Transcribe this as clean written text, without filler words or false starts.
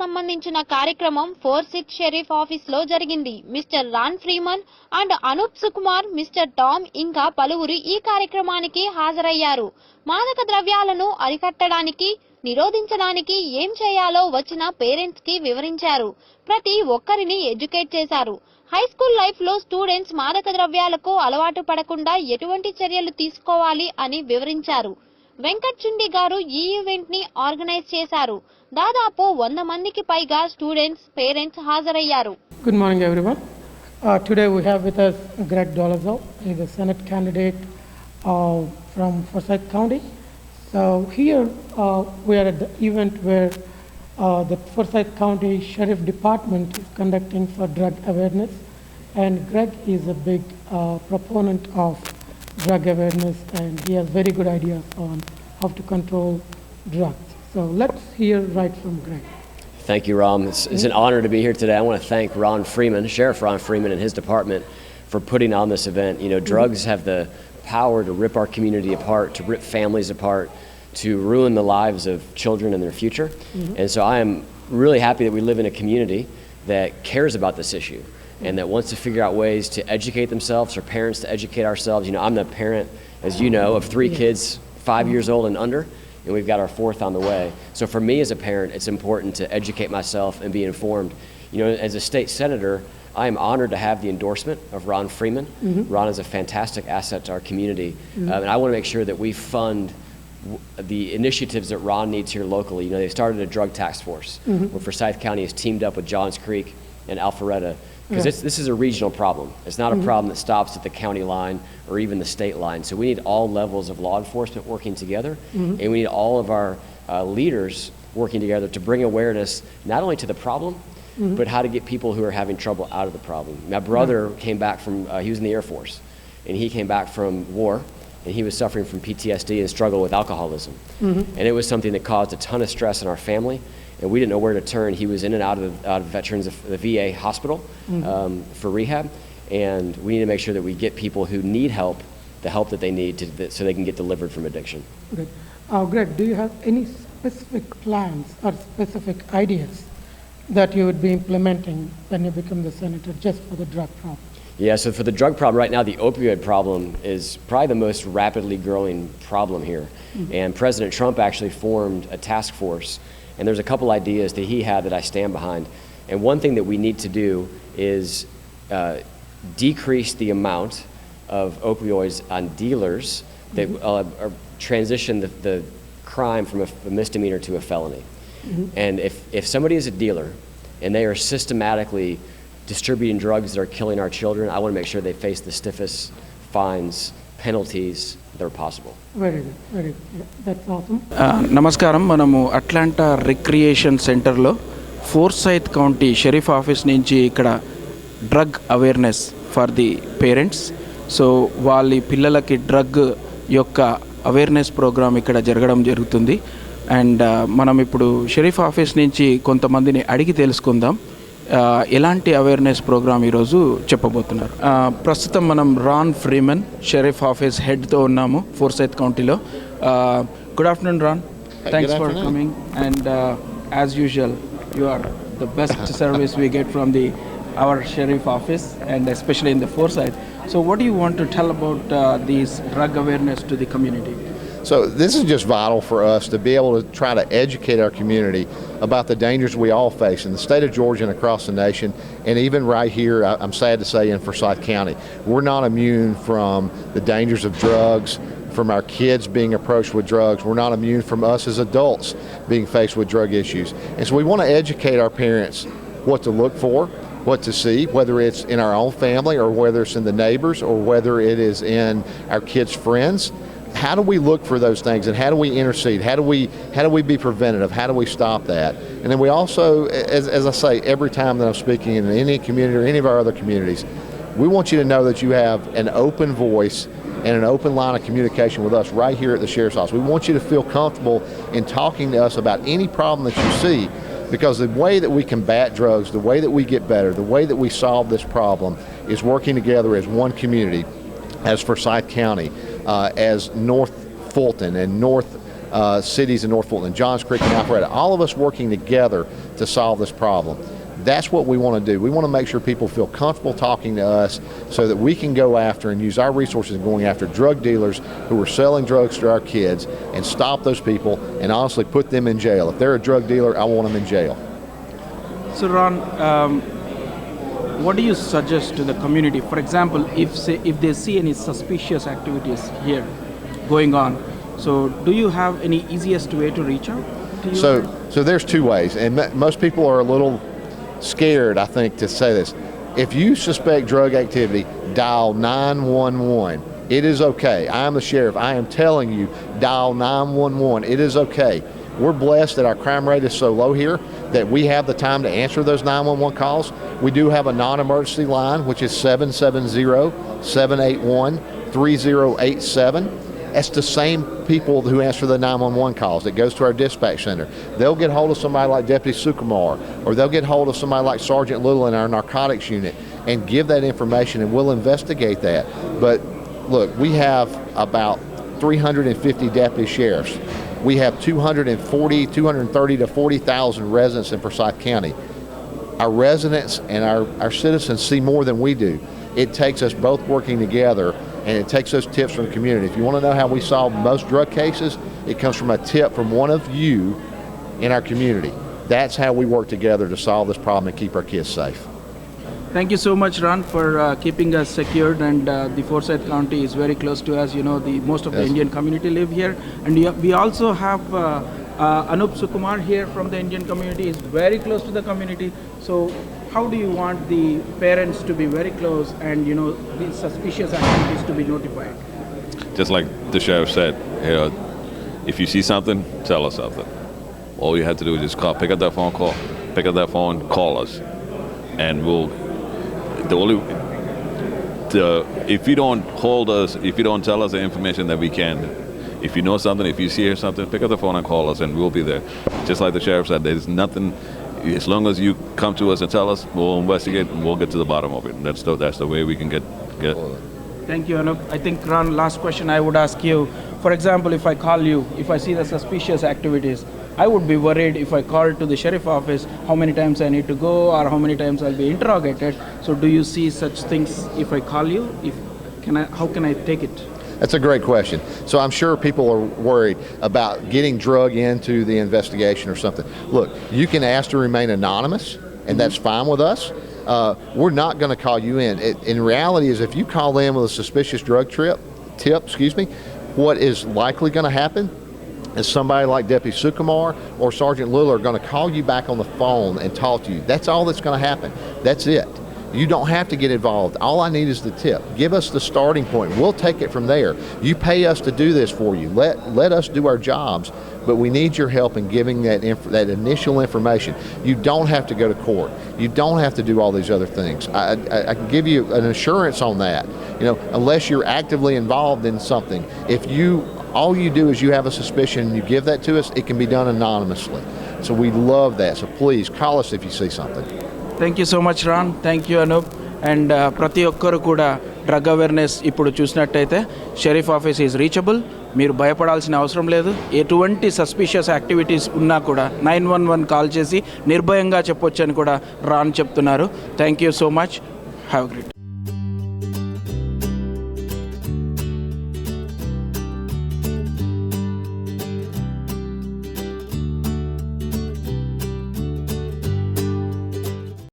సంబంధించిన కార్యక్రమం Forsyth sheriff ఆఫీస్లో జరిగింది. Mister Ron Freeman and Anoop Sukumar, mister Tom ఇంకా పలువురు ఈ కార్యక్రమానికి హాజరయ్యారు. మాదక ద్రవ్యాలను అరికట్టడానికి, నిరోధించడానికి ఏం చేయాలో వచ్చిన పేరెంట్స్ కి వివరించారు. ప్రతి ఒక్కరిని ఎడ్యుకేట్ చేశారు. హై స్కూల్ లైఫ్ లో స్టూడెంట్స్ మాదక ద్రవ్యాలకు అలవాటు పడకుండా ఎటువంటి చర్యలు తీసుకోవాలి అని వివరించారు. వెంకట్ చుండి గారు ఈ ఈవెంట్ ని ఆర్గనైజ్ చేశారు. దాదాపు 100 మందికి పైగా స్టూడెంట్స్, పేరెంట్స్ హాజరయ్యారు. Good morning everyone. Today we have with us Greg Dolezal. He is a Senate candidate from Forsyth County. So here we are at the event where the Forsyth County Sheriff Department is conducting for drug awareness, and Greg is a big proponent of drug awareness, and he has very good ideas on how to control drugs. So let's hear right from Greg. Thank you, Ron. It's an honor to be here today. I want to thank Ron Freeman, Sheriff Ron Freeman and his department for putting on this event. You know, drugs have the power to rip our community apart, to rip families apart, to ruin the lives of children and their future. And so I am really happy that we live in a community that cares about this issue and that wants to figure out ways to educate themselves, or parents to educate ourselves. You know, I'm the parent, as you know, of 3 kids 5 years old and under, and we've got our 4th on the way. So for me as a parent, it's important to educate myself and be informed. You know, as a state senator, I am honored to have the endorsement of Ron Freeman. Ron is a fantastic asset to our community, and I want to make sure that we fund the initiatives that Ron needs here locally. You know, they started a drug task force where Forsyth County has teamed up with Johns Creek and Alpharetta, because this is a regional problem. It's not a problem that stops at the county line or even the state line. So we need all levels of law enforcement working together, and we need all of our leaders working together to bring awareness not only to the problem, but how to get people who are having trouble out of the problem. My brother came back from, he was in the Air Force, and he came back from war, and he was suffering from PTSD and struggled with alcoholism. And it was something that caused a ton of stress in our family, and we didn't know where to turn. He was in and out of veterans of the VA hospital for rehab, and we need to make sure that we get people who need help the help that they need so they can get delivered from addiction. Good. Greg, do you have any specific plans or specific ideas that you would be implementing when you become the senator just for the drug problem? Yeah, so for the drug problem right now, the opioid problem is probably the most rapidly growing problem here. And President Trump actually formed a task force, and there's a couple ideas that he had that I stand behind. And one thing that we need to do is decrease the amount of opioids on dealers that transition the crime from a misdemeanor to a felony. And if somebody is a dealer and they are systematically distributing drugs that are killing our children, I want to make sure they face the stiffest fines, penalties that are possible. Very good, very good. Yeah, that's awesome. నమస్కారం. మనము Atlanta recreation సెంటర్లో ఫోర్సైత్ county sheriff office నుంచి ఇక్కడ drug awareness for the parents. So వాళ్ళ పిల్లలకి drug యొక్క awareness programme ఇక్కడ జరగడం జరుగుతుంది. అండ్ మనం ఇప్పుడు షెరీఫ్ ఆఫీస్ నుంచి కొంతమందిని అడిగి తెలుసుకుందాం ఎలాంటి అవేర్నెస్ ప్రోగ్రామ్ ఈరోజు చెప్పబోతున్నారు. ప్రస్తుతం మనం రాన్ ఫ్రీమన్ షెరీఫ్ ఆఫీస్ హెడ్తో ఉన్నాము ఫోర్సైత్ కౌంటీలో. Good afternoon Ron, thanks for coming, and as usual you are the best service we get from the our sheriff office and especially in the Forsyth. So what do you want to tell about these drug awareness to the community? So this is just vital for us to be able to try to educate our community about the dangers we all face in the state of Georgia and across the nation, and even right here, I'm sad to say, in Forsyth County. We're not immune from the dangers of drugs, from our kids being approached with drugs. We're not immune from us as adults being faced with drug issues. And so we want to educate our parents what to look for, what to see, whether it's in our own family or whether it's in the neighbors or whether it is in our kids' friends. How do we look for those things, and how do we intercede? How do we be preventative? How do we stop that? And then we also, as I say every time that I'm speaking in any community or any of our other communities, we want you to know that you have an open voice and an open line of communication with us right here at the Sheriff's Office. We want you to feel comfortable in talking to us about any problem that you see, because the way that we combat drugs, the way that we get better, the way that we solve this problem is working together as one community, as Forsyth County, as North Fulton and North cities in North Fulton and Johns Creek and Alpharetta, all of us working together to solve this problem. That's what we want to do. We want to make sure people feel comfortable talking to us so that we can go after and use our resources in going after drug dealers who are selling drugs to our kids and stop those people and honestly put them in jail. If they're a drug dealer, I want them in jail. So Ron, what do you suggest to the community? For example, if they see any suspicious activities here going on, so do you have any easiest way to reach out to you? So there's two ways, and most people are a little scared, I think, to say this. If you suspect drug activity, dial 911. It is okay. I am the sheriff. I am telling you, dial 911. It is okay. We're blessed that our crime rate is so low here that we have the time to answer those 911 calls. We do have a non-emergency line, which is 770-781-3087. That's the same people who answer the 911 calls. It goes to our dispatch center. They'll get hold of somebody like Deputy Sukumar, or they'll get hold of somebody like Sergeant Little in our narcotics unit and give that information, and we'll investigate that. But look, we have about 350 deputy sheriffs. We have 230 to 40,000 residents in Forsyth County. Our residents and our citizens see more than we do. It takes us both working together, and it takes those tips from the community. If you want to know how we solve most drug cases, it comes from a tip from one of you in our community. That's how we work together to solve this problem and keep our kids safe. Thank you so much, Ron, for keeping us secured, and the Forsyth County is very close to us. You know, most of the Indian community live here, and we also have Anup Sukumar here from the Indian community. Is very close to the community. So how do you want the parents to be very close and, you know, these suspicious activities to be notified? Just like the sheriff said, you know, if you see something, tell us something. All you have to do is just pick up that phone call, call us, and if you don't hold us, if you don't tell us the information that we can, if you know something, if you see something, pick up the phone and call us, and we'll be there. Just like the sheriff said, there's nothing. As long as you come to us and tell us, we'll investigate and we'll get to the bottom of it. And that's the way we can get. Thank you, Anup. I think, Ron, last question I would ask you. For example, if I call you, if I see the suspicious activities, I would be worried if I call to the sheriff office how many times I need to go or how many times I'll be interrogated. So do you see such things if I call you? How can I take it? That's a great question. So I'm sure people are worried about getting drug into the investigation or something. Look, you can ask to remain anonymous, and that's fine with us. We're not going to call you in. In reality is if you call in with a suspicious drug tip, what is likely going to happen is somebody like Deputy Sukumar or Sergeant Little are going to call you back on the phone and talk to you. That's all that's going to happen. That's it. You don't have to get involved. All I need is the tip. Give us the starting point. We'll take it from there. You pay us to do this for you. Let us do our jobs, but we need your help in giving that initial information. You don't have to go to court. You don't have to do all these other things. I can give you an assurance on that. You know, unless you're actively involved in something. All you do is you have a suspicion and you give that to us, it can be done anonymously. So we love that. So please call us if you see something. Thank you so much, Ron. Thank you, Anup. And ప్రతి ఒక్కరు కూడా drug awareness ఇప్పుడు చూసినట్టయితే Sharif office is reachable. మీరు భయపడాల్సిన అవసరం లేదు. ఎటువంటి సస్పిషియస్ యాక్టివిటీస్ ఉన్నా కూడా 911 కాల్ చేసి నిర్భయంగా చెప్పొచ్చు అని కూడా రాన్ చెప్తున్నారు. Thank you so much. Have a great